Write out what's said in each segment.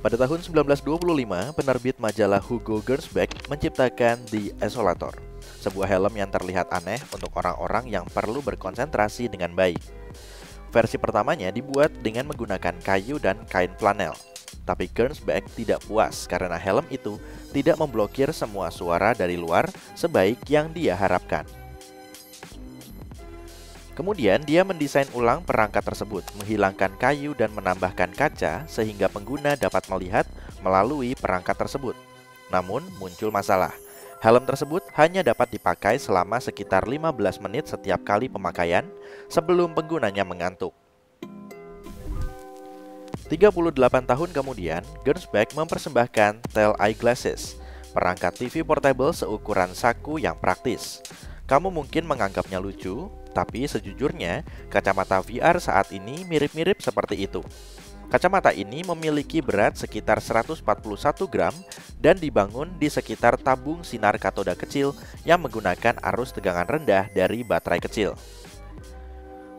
Pada tahun 1925, penerbit majalah Hugo Gernsback menciptakan The Isolator, sebuah helm yang terlihat aneh untuk orang-orang yang perlu berkonsentrasi dengan baik. Versi pertamanya dibuat dengan menggunakan kayu dan kain flanel. Tapi Gernsback tidak puas karena helm itu tidak memblokir semua suara dari luar sebaik yang dia harapkan. Kemudian dia mendesain ulang perangkat tersebut, menghilangkan kayu dan menambahkan kaca sehingga pengguna dapat melihat melalui perangkat tersebut. Namun muncul masalah. Helm tersebut hanya dapat dipakai selama sekitar 15 menit setiap kali pemakaian sebelum penggunanya mengantuk. 38 tahun kemudian, Gernsback mempersembahkan Tele Eyeglasses, perangkat TV portable seukuran saku yang praktis. Kamu mungkin menganggapnya lucu, tapi sejujurnya kacamata VR saat ini mirip-mirip seperti itu. Kacamata ini memiliki berat sekitar 141 gram dan dibangun di sekitar tabung sinar katoda kecil yang menggunakan arus tegangan rendah dari baterai kecil.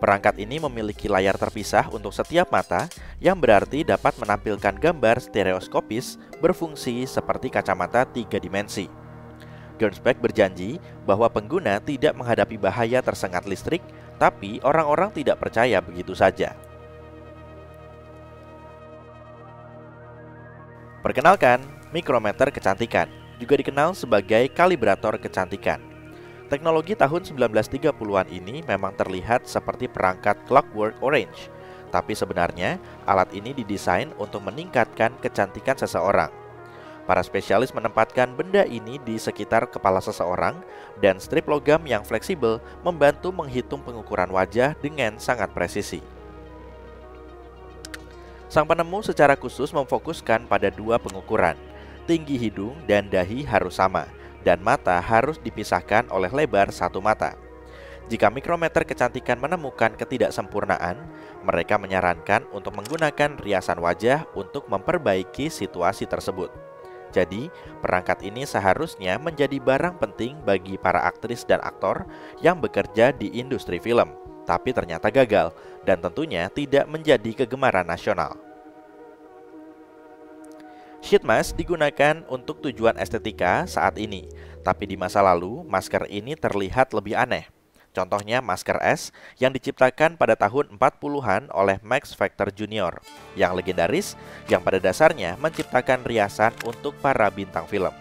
Perangkat ini memiliki layar terpisah untuk setiap mata, yang berarti dapat menampilkan gambar stereoskopis berfungsi seperti kacamata 3 dimensi. Gernsback berjanji bahwa pengguna tidak menghadapi bahaya tersengat listrik, tapi orang-orang tidak percaya begitu saja. Perkenalkan, mikrometer kecantikan, juga dikenal sebagai kalibrator kecantikan. Teknologi tahun 1930-an ini memang terlihat seperti perangkat Clockwork Orange, tapi sebenarnya alat ini didesain untuk meningkatkan kecantikan seseorang. Para spesialis menempatkan benda ini di sekitar kepala seseorang dan strip logam yang fleksibel membantu menghitung pengukuran wajah dengan sangat presisi. Sang penemu secara khusus memfokuskan pada dua pengukuran. Tinggi hidung dan dahi harus sama, dan mata harus dipisahkan oleh lebar satu mata. Jika mikrometer kecantikan menemukan ketidaksempurnaan, mereka menyarankan untuk menggunakan riasan wajah untuk memperbaiki situasi tersebut. Jadi, perangkat ini seharusnya menjadi barang penting bagi para aktris dan aktor yang bekerja di industri film, tapi ternyata gagal dan tentunya tidak menjadi kegemaran nasional. Sheet mask digunakan untuk tujuan estetika saat ini, tapi di masa lalu masker ini terlihat lebih aneh. Contohnya masker S yang diciptakan pada tahun 40-an oleh Max Factor Jr. yang legendaris, yang pada dasarnya menciptakan riasan untuk para bintang film.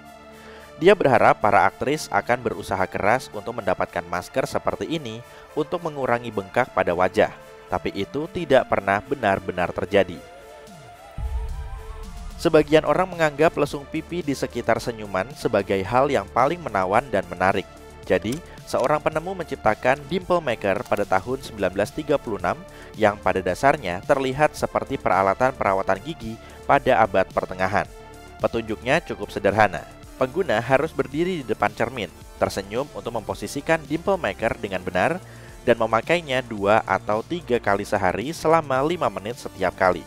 Dia berharap para aktris akan berusaha keras untuk mendapatkan masker seperti ini untuk mengurangi bengkak pada wajah, tapi itu tidak pernah benar-benar terjadi. Sebagian orang menganggap lesung pipi di sekitar senyuman sebagai hal yang paling menawan dan menarik. Jadi, seorang penemu menciptakan dimple maker pada tahun 1936 yang pada dasarnya terlihat seperti peralatan perawatan gigi pada abad pertengahan. Petunjuknya cukup sederhana. Pengguna harus berdiri di depan cermin, tersenyum untuk memposisikan dimple maker dengan benar, dan memakainya 2 atau 3 kali sehari selama 5 menit setiap kali.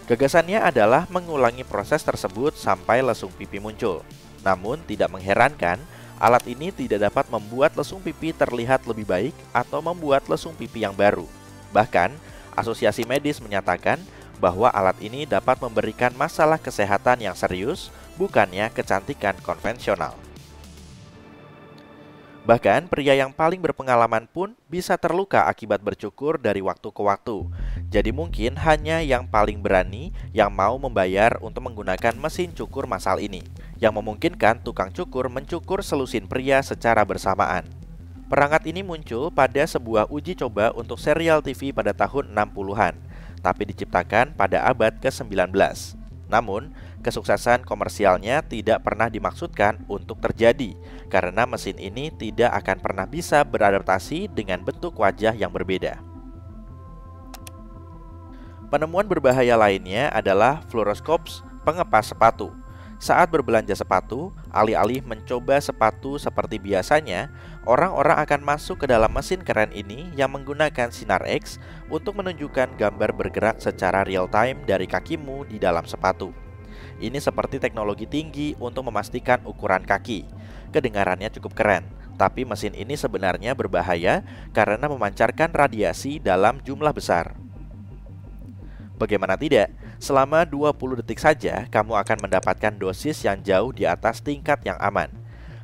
Gagasannya adalah mengulangi proses tersebut sampai lesung pipi muncul. Namun tidak mengherankan, alat ini tidak dapat membuat lesung pipi terlihat lebih baik atau membuat lesung pipi yang baru. Bahkan, asosiasi medis menyatakan bahwa alat ini dapat memberikan masalah kesehatan yang serius, bukannya kecantikan konvensional. Bahkan, pria yang paling berpengalaman pun bisa terluka akibat bercukur dari waktu ke waktu. Jadi mungkin hanya yang paling berani yang mau membayar untuk menggunakan mesin cukur massal ini, yang memungkinkan tukang cukur mencukur selusin pria secara bersamaan. Perangkat ini muncul pada sebuah uji coba untuk serial TV pada tahun 60-an, tapi diciptakan pada abad ke-19. Namun, kesuksesan komersialnya tidak pernah dimaksudkan untuk terjadi, karena mesin ini tidak akan pernah bisa beradaptasi dengan bentuk wajah yang berbeda. Penemuan berbahaya lainnya adalah fluoroscopes pengepas sepatu. Saat berbelanja sepatu, alih-alih mencoba sepatu seperti biasanya, orang-orang akan masuk ke dalam mesin keren ini yang menggunakan sinar X untuk menunjukkan gambar bergerak secara real-time dari kakimu di dalam sepatu. Ini seperti teknologi tinggi untuk memastikan ukuran kaki. Kedengarannya cukup keren, tapi mesin ini sebenarnya berbahaya karena memancarkan radiasi dalam jumlah besar. Bagaimana tidak, selama 20 detik saja kamu akan mendapatkan dosis yang jauh di atas tingkat yang aman.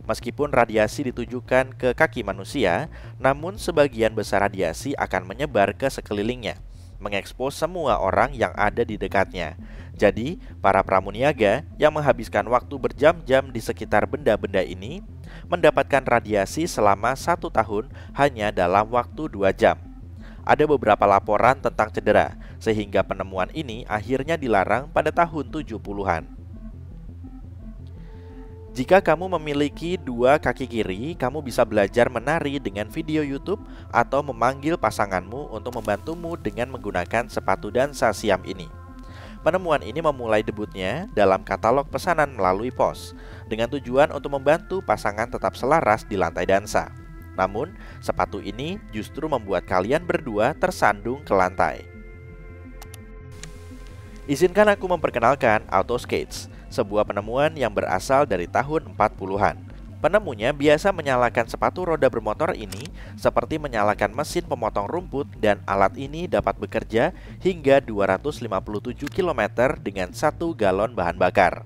Meskipun radiasi ditujukan ke kaki manusia, namun sebagian besar radiasi akan menyebar ke sekelilingnya, mengekspos semua orang yang ada di dekatnya. Jadi, para pramuniaga yang menghabiskan waktu berjam-jam di sekitar benda-benda ini mendapatkan radiasi selama 1 tahun hanya dalam waktu 2 jam. Ada beberapa laporan tentang cedera, sehingga penemuan ini akhirnya dilarang pada tahun 70-an. Jika kamu memiliki 2 kaki kiri, kamu bisa belajar menari dengan video YouTube atau memanggil pasanganmu untuk membantumu dengan menggunakan sepatu dansa Siam ini. Penemuan ini memulai debutnya dalam katalog pesanan melalui pos, dengan tujuan untuk membantu pasangan tetap selaras di lantai dansa. Namun, sepatu ini justru membuat kalian berdua tersandung ke lantai. Izinkan aku memperkenalkan AutoSkates, sebuah penemuan yang berasal dari tahun 40-an. Penemunya biasa menyalakan sepatu roda bermotor ini seperti menyalakan mesin pemotong rumput, dan alat ini dapat bekerja hingga 257 km dengan 1 galon bahan bakar.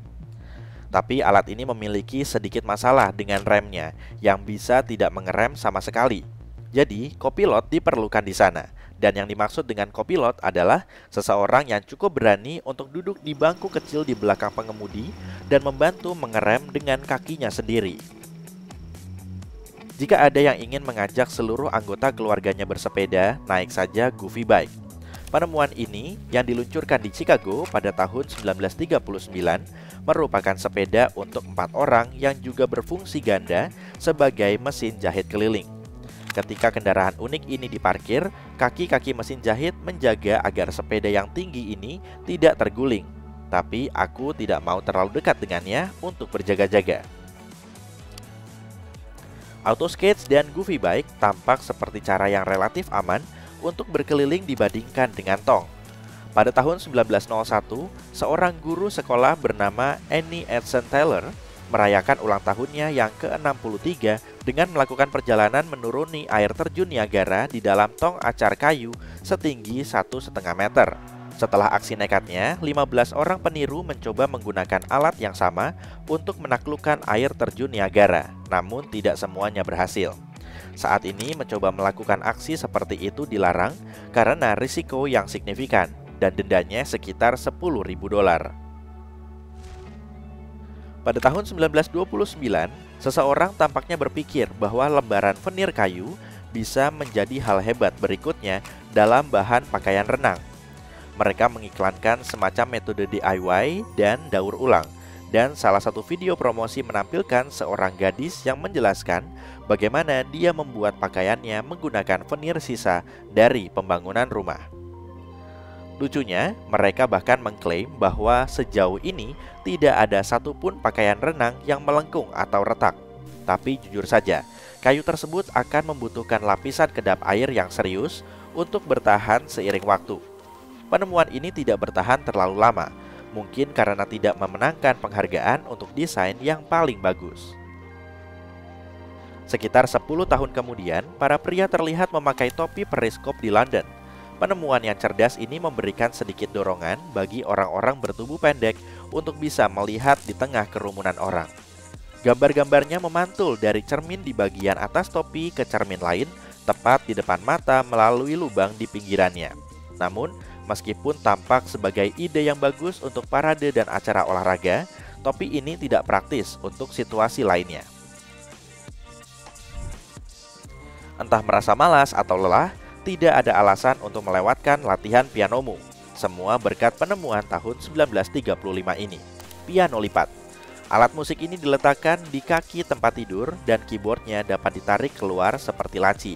Tapi alat ini memiliki sedikit masalah dengan remnya yang bisa tidak mengerem sama sekali. Jadi, kopilot diperlukan di sana. Dan yang dimaksud dengan kopilot adalah seseorang yang cukup berani untuk duduk di bangku kecil di belakang pengemudi dan membantu mengerem dengan kakinya sendiri. Jika ada yang ingin mengajak seluruh anggota keluarganya bersepeda, naik saja Goofy Bike. Penemuan ini yang diluncurkan di Chicago pada tahun 1939 merupakan sepeda untuk 4 orang yang juga berfungsi ganda sebagai mesin jahit keliling. Ketika kendaraan unik ini diparkir, kaki-kaki mesin jahit menjaga agar sepeda yang tinggi ini tidak terguling. Tapi aku tidak mau terlalu dekat dengannya untuk berjaga-jaga. AutoSkates dan Goofy Bike tampak seperti cara yang relatif aman untuk berkeliling dibandingkan dengan tong. Pada tahun 1901, seorang guru sekolah bernama Annie Edson Taylor merayakan ulang tahunnya yang ke-63 dengan melakukan perjalanan menuruni air terjun Niagara di dalam tong acar kayu setinggi 1,5 meter. Setelah aksi nekatnya, 15 orang peniru mencoba menggunakan alat yang sama untuk menaklukkan air terjun Niagara, namun tidak semuanya berhasil. Saat ini mencoba melakukan aksi seperti itu dilarang karena risiko yang signifikan, dan dendanya sekitar $10.000. Pada tahun 1929, seseorang tampaknya berpikir bahwa lembaran venir kayu bisa menjadi hal hebat berikutnya dalam bahan pakaian renang. Mereka mengiklankan semacam metode DIY dan daur ulang, dan salah satu video promosi menampilkan seorang gadis yang menjelaskan bagaimana dia membuat pakaiannya menggunakan venir sisa dari pembangunan rumah. Lucunya, mereka bahkan mengklaim bahwa sejauh ini tidak ada satupun pakaian renang yang melengkung atau retak. Tapi jujur saja, kayu tersebut akan membutuhkan lapisan kedap air yang serius untuk bertahan seiring waktu. Penemuan ini tidak bertahan terlalu lama, mungkin karena tidak memenangkan penghargaan untuk desain yang paling bagus. Sekitar 10 tahun kemudian, para pria terlihat memakai topi periskop di London. Penemuan yang cerdas ini memberikan sedikit dorongan bagi orang-orang bertubuh pendek untuk bisa melihat di tengah kerumunan orang. Gambar-gambarnya memantul dari cermin di bagian atas topi ke cermin lain, tepat di depan mata melalui lubang di pinggirannya. Namun, meskipun tampak sebagai ide yang bagus untuk parade dan acara olahraga, topi ini tidak praktis untuk situasi lainnya. Entah merasa malas atau lelah, tidak ada alasan untuk melewatkan latihan pianomu. Semua berkat penemuan tahun 1935 ini, piano lipat. Alat musik ini diletakkan di kaki tempat tidur dan keyboardnya dapat ditarik keluar seperti laci,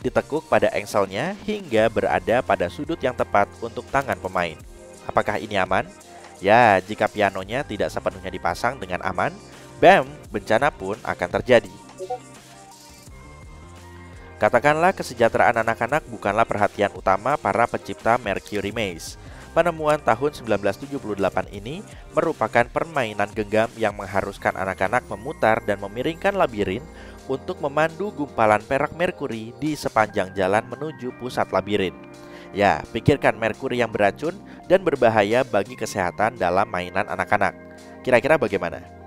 ditekuk pada engselnya hingga berada pada sudut yang tepat untuk tangan pemain. Apakah ini aman? Ya, jika pianonya tidak sepenuhnya dipasang dengan aman, bam, bencana pun akan terjadi. Katakanlah kesejahteraan anak-anak bukanlah perhatian utama para pencipta Mercury Maze. Penemuan tahun 1978 ini merupakan permainan genggam yang mengharuskan anak-anak memutar dan memiringkan labirin untuk memandu gumpalan perak merkuri di sepanjang jalan menuju pusat labirin. Ya, pikirkan merkuri yang beracun dan berbahaya bagi kesehatan dalam mainan anak-anak. Kira-kira bagaimana?